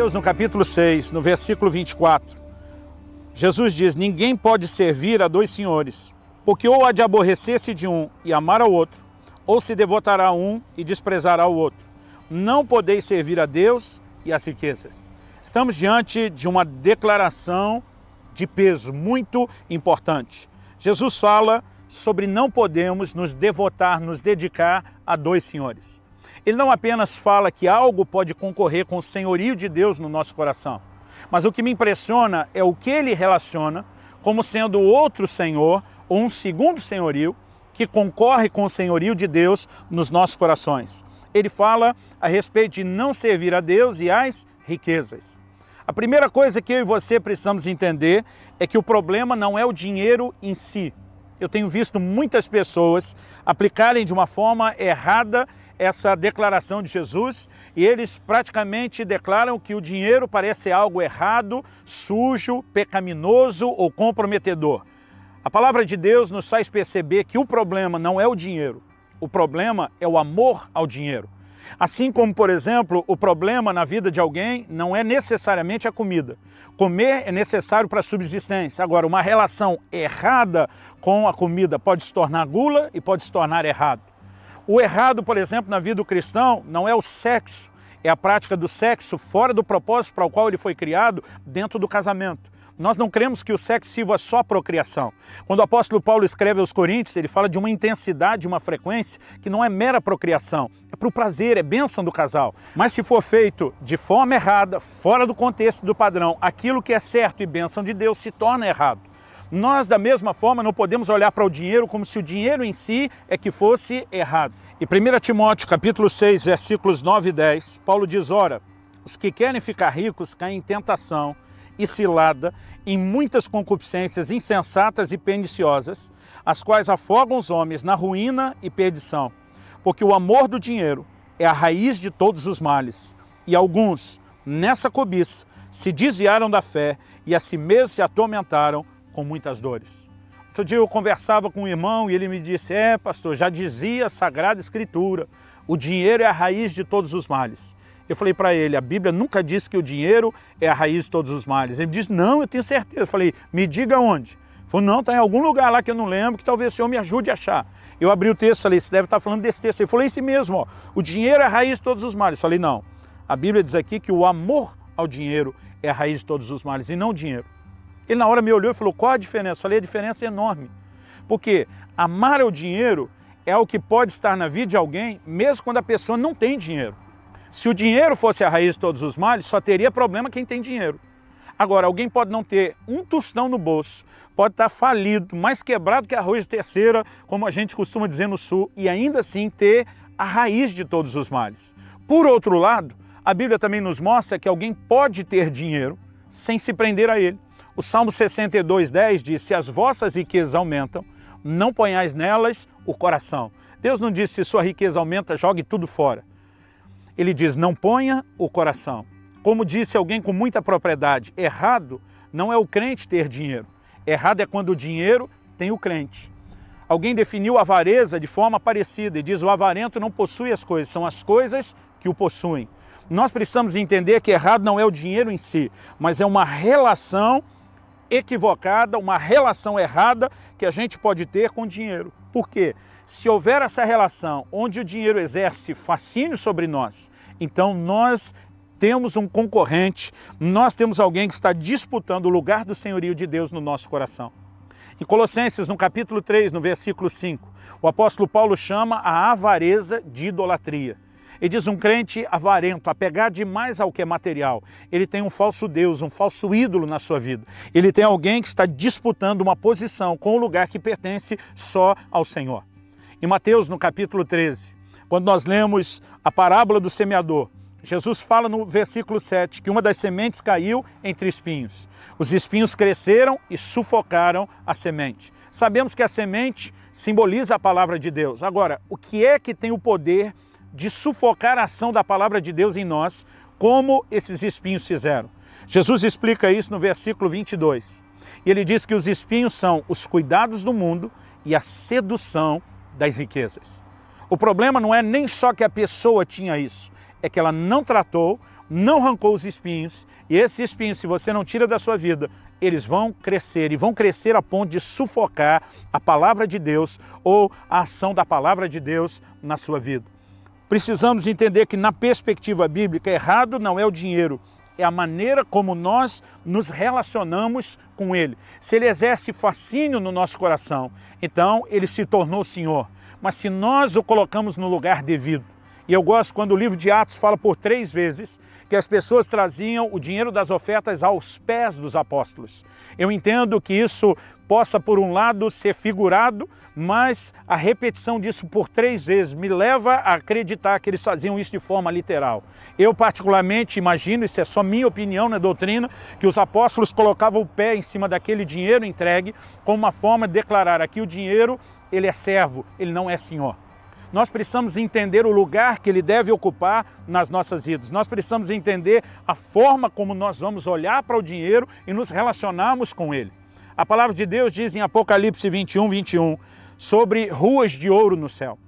Mateus, no capítulo 6, no versículo 24, Jesus diz: ninguém pode servir a dois senhores, porque ou há de aborrecer-se de um e amar ao outro, ou se devotará a um e desprezará o outro. Não podeis servir a Deus e às riquezas. Estamos diante de uma declaração de peso muito importante. Jesus fala sobre não podemos nos devotar, nos dedicar a dois senhores. Ele não apenas fala que algo pode concorrer com o senhorio de Deus no nosso coração, mas o que me impressiona é o que ele relaciona como sendo outro senhor ou um segundo senhorio que concorre com o senhorio de Deus nos nossos corações. Ele fala a respeito de não servir a Deus e às riquezas. A primeira coisa que eu e você precisamos entender é que o problema não é o dinheiro em si. Eu tenho visto muitas pessoas aplicarem de uma forma errada essa declaração de Jesus e eles praticamente declaram que o dinheiro parece ser algo errado, sujo, pecaminoso ou comprometedor. A palavra de Deus nos faz perceber que o problema não é o dinheiro, o problema é o amor ao dinheiro. Assim como, por exemplo, o problema na vida de alguém não é necessariamente a comida. Comer é necessário para a subsistência. Agora, uma relação errada com a comida pode se tornar gula e pode se tornar errado. O errado, por exemplo, na vida do cristão não é o sexo, é a prática do sexo fora do propósito para o qual ele foi criado dentro do casamento. Nós não cremos que o sexo sirva só à procriação. Quando o apóstolo Paulo escreve aos Coríntios, ele fala de uma intensidade, uma frequência que não é mera procriação, é para o prazer, é bênção do casal. Mas se for feito de forma errada, fora do contexto do padrão, aquilo que é certo e bênção de Deus se torna errado. Nós, da mesma forma, não podemos olhar para o dinheiro como se o dinheiro em si é que fosse errado. E 1 Timóteo, capítulo 6, versículos 9 e 10, Paulo diz: ora, os que querem ficar ricos caem em tentação e cilada em muitas concupiscências insensatas e perniciosas, as quais afogam os homens na ruína e perdição. Porque o amor do dinheiro é a raiz de todos os males. E alguns, nessa cobiça, se desviaram da fé e a si mesmos se atormentaram com muitas dores. Outro dia eu conversava com um irmão e ele me disse: pastor, já dizia a Sagrada Escritura, o dinheiro é a raiz de todos os males. Eu falei para ele: a Bíblia nunca diz que o dinheiro é a raiz de todos os males. Ele disse: não, eu tenho certeza. Eu falei: me diga onde. Ele falou: não, está em algum lugar lá que eu não lembro, que talvez o senhor me ajude a achar. Eu abri o texto, falei: você deve estar falando desse texto. Ele falou: é esse mesmo, ó, o dinheiro é a raiz de todos os males. Eu falei: não, a Bíblia diz aqui que o amor ao dinheiro é a raiz de todos os males e não o dinheiro. Ele na hora me olhou e falou: qual a diferença? Eu falei: a diferença é enorme. Porque amar ao dinheiro é o que pode estar na vida de alguém, mesmo quando a pessoa não tem dinheiro. Se o dinheiro fosse a raiz de todos os males, só teria problema quem tem dinheiro. Agora, alguém pode não ter um tostão no bolso, pode estar falido, mais quebrado que arroz de terceira, como a gente costuma dizer no sul, e ainda assim ter a raiz de todos os males. Por outro lado, a Bíblia também nos mostra que alguém pode ter dinheiro sem se prender a ele. O Salmo 62:10 diz: se as vossas riquezas aumentam, não ponhais nelas o coração. Deus não diz: se sua riqueza aumenta, jogue tudo fora. Ele diz: não ponha o coração. Como disse alguém com muita propriedade, errado não é o crente ter dinheiro. Errado é quando o dinheiro tem o crente. Alguém definiu a avareza de forma parecida e diz: o avarento não possui as coisas, são as coisas que o possuem. Nós precisamos entender que errado não é o dinheiro em si, mas é uma relação equivocada, uma relação errada que a gente pode ter com o dinheiro. Por quê? Se houver essa relação onde o dinheiro exerce fascínio sobre nós, então nós temos um concorrente, nós temos alguém que está disputando o lugar do senhorio de Deus no nosso coração. Em Colossenses, no capítulo 3, no versículo 5, o apóstolo Paulo chama a avareza de idolatria. Ele diz: um crente avarento, apegado demais ao que é material, ele tem um falso Deus, um falso ídolo na sua vida. Ele tem alguém que está disputando uma posição com o lugar que pertence só ao Senhor. Em Mateus, no capítulo 13, quando nós lemos a parábola do semeador, Jesus fala no versículo 7 que uma das sementes caiu entre espinhos. Os espinhos cresceram e sufocaram a semente. Sabemos que a semente simboliza a palavra de Deus. Agora, o que é que tem o poder de sufocar a ação da palavra de Deus em nós, como esses espinhos fizeram? Jesus explica isso no versículo 22. E ele diz que os espinhos são os cuidados do mundo e a sedução das riquezas. O problema não é nem só que a pessoa tinha isso, é que ela não tratou, não arrancou os espinhos, e esses espinhos, se você não tira da sua vida, eles vão crescer, e vão crescer a ponto de sufocar a palavra de Deus ou a ação da palavra de Deus na sua vida. Precisamos entender que na perspectiva bíblica, errado não é o dinheiro, é a maneira como nós nos relacionamos com ele. Se ele exerce fascínio no nosso coração, então ele se tornou Senhor. Mas se nós o colocamos no lugar devido, e eu gosto quando o livro de Atos fala por 3 vezes que as pessoas traziam o dinheiro das ofertas aos pés dos apóstolos. Eu entendo que isso possa, por um lado, ser figurado, mas a repetição disso por 3 vezes me leva a acreditar que eles faziam isso de forma literal. Eu particularmente imagino, isso é só minha opinião na doutrina, que os apóstolos colocavam o pé em cima daquele dinheiro entregue como uma forma de declarar aqui o dinheiro, ele é servo, ele não é senhor. Nós precisamos entender o lugar que ele deve ocupar nas nossas vidas. Nós precisamos entender a forma como nós vamos olhar para o dinheiro e nos relacionarmos com ele. A palavra de Deus diz em Apocalipse 21, 21, sobre ruas de ouro no céu.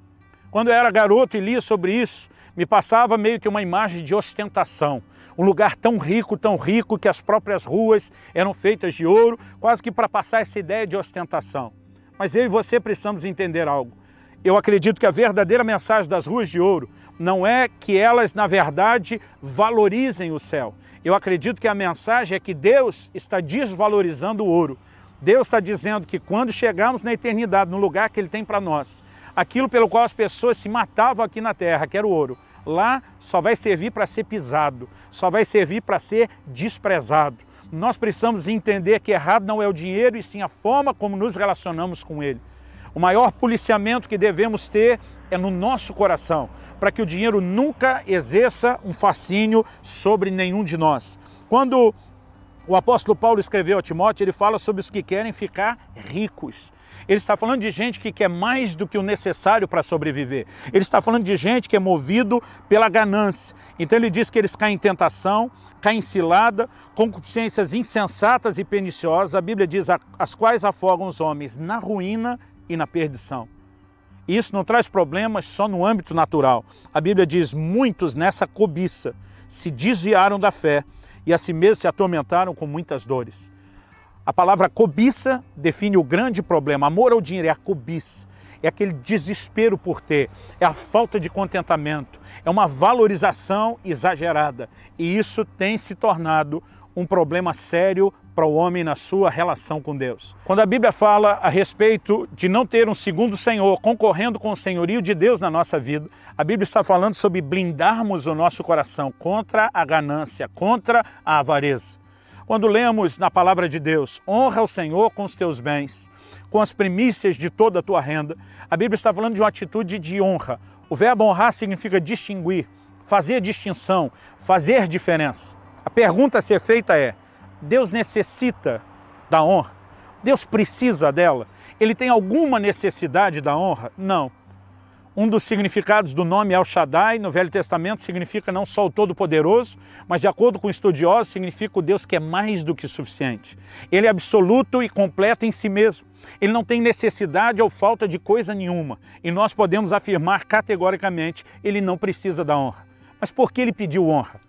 Quando eu era garoto e lia sobre isso, me passava meio que uma imagem de ostentação. Um lugar tão rico que as próprias ruas eram feitas de ouro, quase que para passar essa ideia de ostentação. Mas eu e você precisamos entender algo. Eu acredito que a verdadeira mensagem das ruas de ouro não é que elas, na verdade, valorizem o céu. Eu acredito que a mensagem é que Deus está desvalorizando o ouro. Deus está dizendo que quando chegarmos na eternidade, no lugar que Ele tem para nós, aquilo pelo qual as pessoas se matavam aqui na terra, que era o ouro, lá só vai servir para ser pisado, só vai servir para ser desprezado. Nós precisamos entender que errado não é o dinheiro, e sim a forma como nos relacionamos com ele. O maior policiamento que devemos ter é no nosso coração, para que o dinheiro nunca exerça um fascínio sobre nenhum de nós. Quando o apóstolo Paulo escreveu a Timóteo, ele fala sobre os que querem ficar ricos. Ele está falando de gente que quer mais do que o necessário para sobreviver. Ele está falando de gente que é movido pela ganância. Então ele diz que eles caem em tentação, caem em cilada, concupiscências insensatas e perniciosas. A Bíblia diz as quais afogam os homens na ruína e na perdição. Isso não traz problemas só no âmbito natural. A Bíblia diz, muitos nessa cobiça se desviaram da fé e a si mesmos se atormentaram com muitas dores. A palavra cobiça define o grande problema. Amor ao dinheiro é a cobiça, é aquele desespero por ter, é a falta de contentamento, é uma valorização exagerada. E isso tem se tornado um problema sério para o homem na sua relação com Deus. Quando a Bíblia fala a respeito de não ter um segundo Senhor concorrendo com o senhorio de Deus na nossa vida, a Bíblia está falando sobre blindarmos o nosso coração contra a ganância, contra a avareza. Quando lemos na palavra de Deus, honra o Senhor com os teus bens, com as primícias de toda a tua renda, a Bíblia está falando de uma atitude de honra. O verbo honrar significa distinguir, fazer distinção, fazer diferença. A pergunta a ser feita é, Deus necessita da honra? Deus precisa dela? Ele tem alguma necessidade da honra? Não. Um dos significados do nome El Shaddai no Velho Testamento significa não só o Todo-Poderoso, mas de acordo com estudiosos significa o Deus que é mais do que suficiente. Ele é absoluto e completo em si mesmo. Ele não tem necessidade ou falta de coisa nenhuma. E nós podemos afirmar categoricamente, ele não precisa da honra. Mas por que ele pediu honra?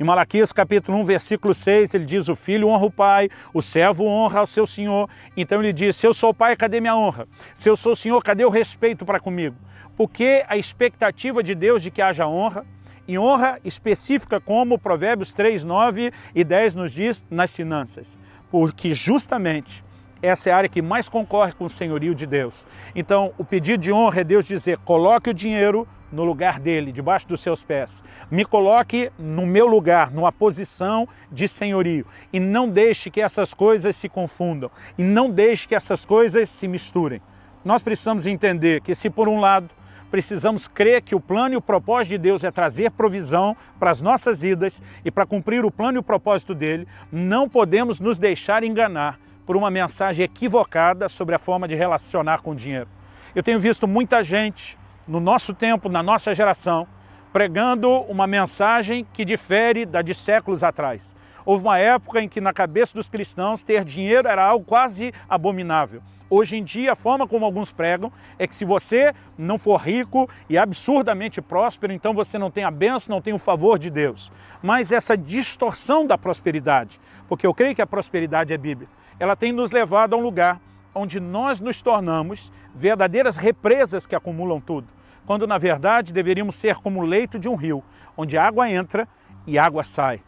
Em Malaquias capítulo 1, versículo 6, ele diz, o filho honra o pai, o servo honra ao seu senhor. Então ele diz, se eu sou o pai, cadê minha honra? Se eu sou o senhor, cadê o respeito para comigo? Porque a expectativa de Deus de que haja honra, e honra específica como Provérbios 3, 9 e 10 nos diz nas finanças. Porque justamente essa é a área que mais concorre com o senhorio de Deus. Então o pedido de honra é Deus dizer, coloque o dinheiro no lugar dele, debaixo dos seus pés. Me coloque no meu lugar, numa posição de senhorio. E não deixe que essas coisas se confundam. E não deixe que essas coisas se misturem. Nós precisamos entender que se por um lado precisamos crer que o plano e o propósito de Deus é trazer provisão para as nossas vidas e para cumprir o plano e o propósito dele, não podemos nos deixar enganar por uma mensagem equivocada sobre a forma de relacionar com o dinheiro. Eu tenho visto muita gente no nosso tempo, na nossa geração, pregando uma mensagem que difere da de séculos atrás. Houve uma época em que na cabeça dos cristãos ter dinheiro era algo quase abominável. Hoje em dia, a forma como alguns pregam é que se você não for rico e absurdamente próspero, então você não tem a bênção, não tem o favor de Deus. Mas essa distorção da prosperidade, porque eu creio que a prosperidade é bíblica, ela tem nos levado a um lugar onde nós nos tornamos verdadeiras represas que acumulam tudo, quando na verdade deveríamos ser como o leito de um rio, onde água entra e água sai.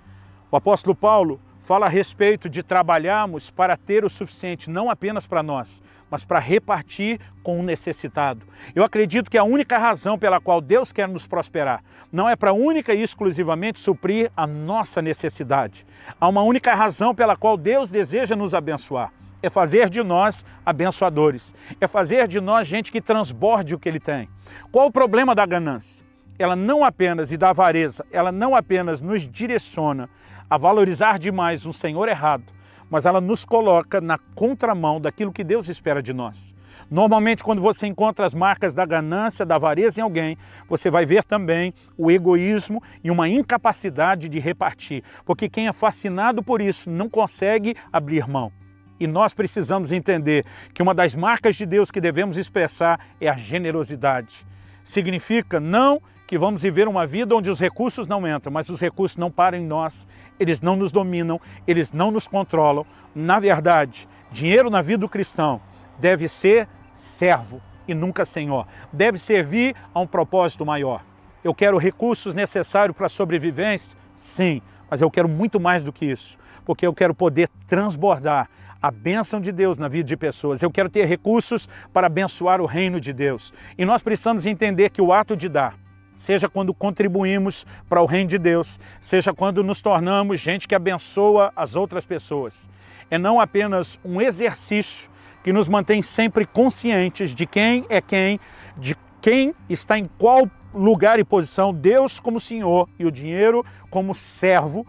O apóstolo Paulo fala a respeito de trabalharmos para ter o suficiente, não apenas para nós, mas para repartir com o necessitado. Eu acredito que a única razão pela qual Deus quer nos prosperar não é para única e exclusivamente suprir a nossa necessidade. Há uma única razão pela qual Deus deseja nos abençoar. É fazer de nós abençoadores. É fazer de nós gente que transborde o que Ele tem. Qual o problema da ganância? Ela não apenas, e da avareza, ela não apenas nos direciona a valorizar demais um Senhor errado, mas ela nos coloca na contramão daquilo que Deus espera de nós. Normalmente, quando você encontra as marcas da ganância, da avareza em alguém, você vai ver também o egoísmo e uma incapacidade de repartir, porque quem é fascinado por isso não consegue abrir mão. E nós precisamos entender que uma das marcas de Deus que devemos expressar é a generosidade. Significa não que vamos viver uma vida onde os recursos não entram, mas os recursos não param em nós, eles não nos dominam, eles não nos controlam. Na verdade, dinheiro na vida do cristão deve ser servo e nunca senhor. Deve servir a um propósito maior. Eu quero recursos necessários para a sobrevivência? Sim, mas eu quero muito mais do que isso, porque eu quero poder transbordar a bênção de Deus na vida de pessoas. Eu quero ter recursos para abençoar o reino de Deus. E nós precisamos entender que o ato de dar, seja quando contribuímos para o reino de Deus, seja quando nos tornamos gente que abençoa as outras pessoas, é não apenas um exercício que nos mantém sempre conscientes de quem é quem, de quem está em qual lugar e posição, Deus como Senhor e o dinheiro como servo,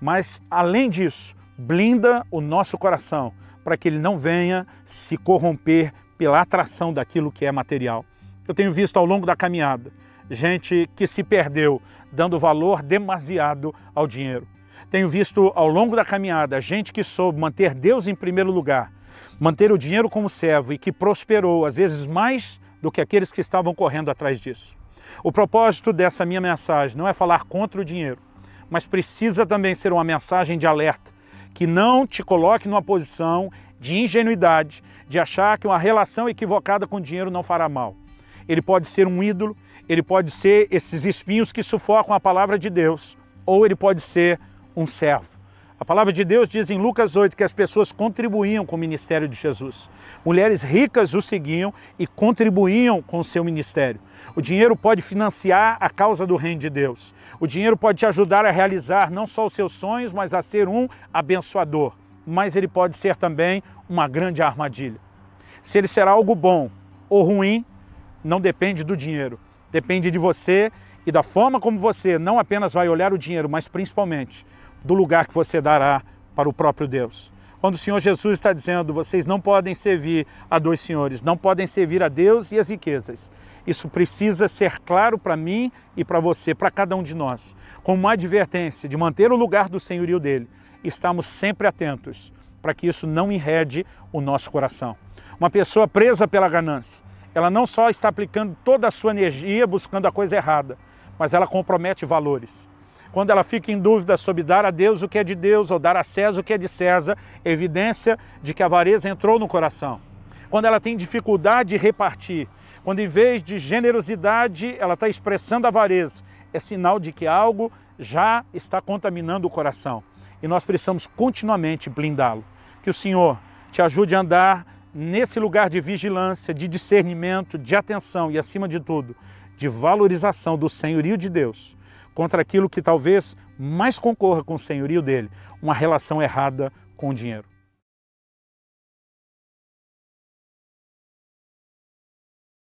mas além disso, blinda o nosso coração para que ele não venha se corromper pela atração daquilo que é material. Eu tenho visto ao longo da caminhada gente que se perdeu dando valor demasiado ao dinheiro. Tenho visto ao longo da caminhada gente que soube manter Deus em primeiro lugar, manter o dinheiro como servo e que prosperou, às vezes mais do que aqueles que estavam correndo atrás disso. O propósito dessa minha mensagem não é falar contra o dinheiro, mas precisa também ser uma mensagem de alerta, que não te coloque numa posição de ingenuidade, de achar que uma relação equivocada com o dinheiro não fará mal. Ele pode ser um ídolo, ele pode ser esses espinhos que sufocam a palavra de Deus, ou ele pode ser um servo. A palavra de Deus diz em Lucas 8 que as pessoas contribuíam com o ministério de Jesus. Mulheres ricas o seguiam e contribuíam com o seu ministério. O dinheiro pode financiar a causa do reino de Deus. O dinheiro pode te ajudar a realizar não só os seus sonhos, mas a ser um abençoador. Mas ele pode ser também uma grande armadilha. Se ele será algo bom ou ruim, não depende do dinheiro. Depende de você e da forma como você não apenas vai olhar o dinheiro, mas principalmente do lugar que você dará para o próprio Deus. Quando o Senhor Jesus está dizendo, vocês não podem servir a dois senhores, não podem servir a Deus e as riquezas. Isso precisa ser claro para mim e para você, para cada um de nós, como uma advertência de manter o lugar do senhorio dele. Estamos sempre atentos para que isso não enrede o nosso coração. Uma pessoa presa pela ganância, ela não só está aplicando toda a sua energia buscando a coisa errada, mas ela compromete valores. Quando ela fica em dúvida sobre dar a Deus o que é de Deus ou dar a César o que é de César, é evidência de que a avareza entrou no coração. Quando ela tem dificuldade de repartir, quando em vez de generosidade ela está expressando avareza, é sinal de que algo já está contaminando o coração. E nós precisamos continuamente blindá-lo. Que o Senhor te ajude a andar nesse lugar de vigilância, de discernimento, de atenção e, acima de tudo, de valorização do senhorio de Deus contra aquilo que talvez mais concorra com o senhorio dele, uma relação errada com o dinheiro.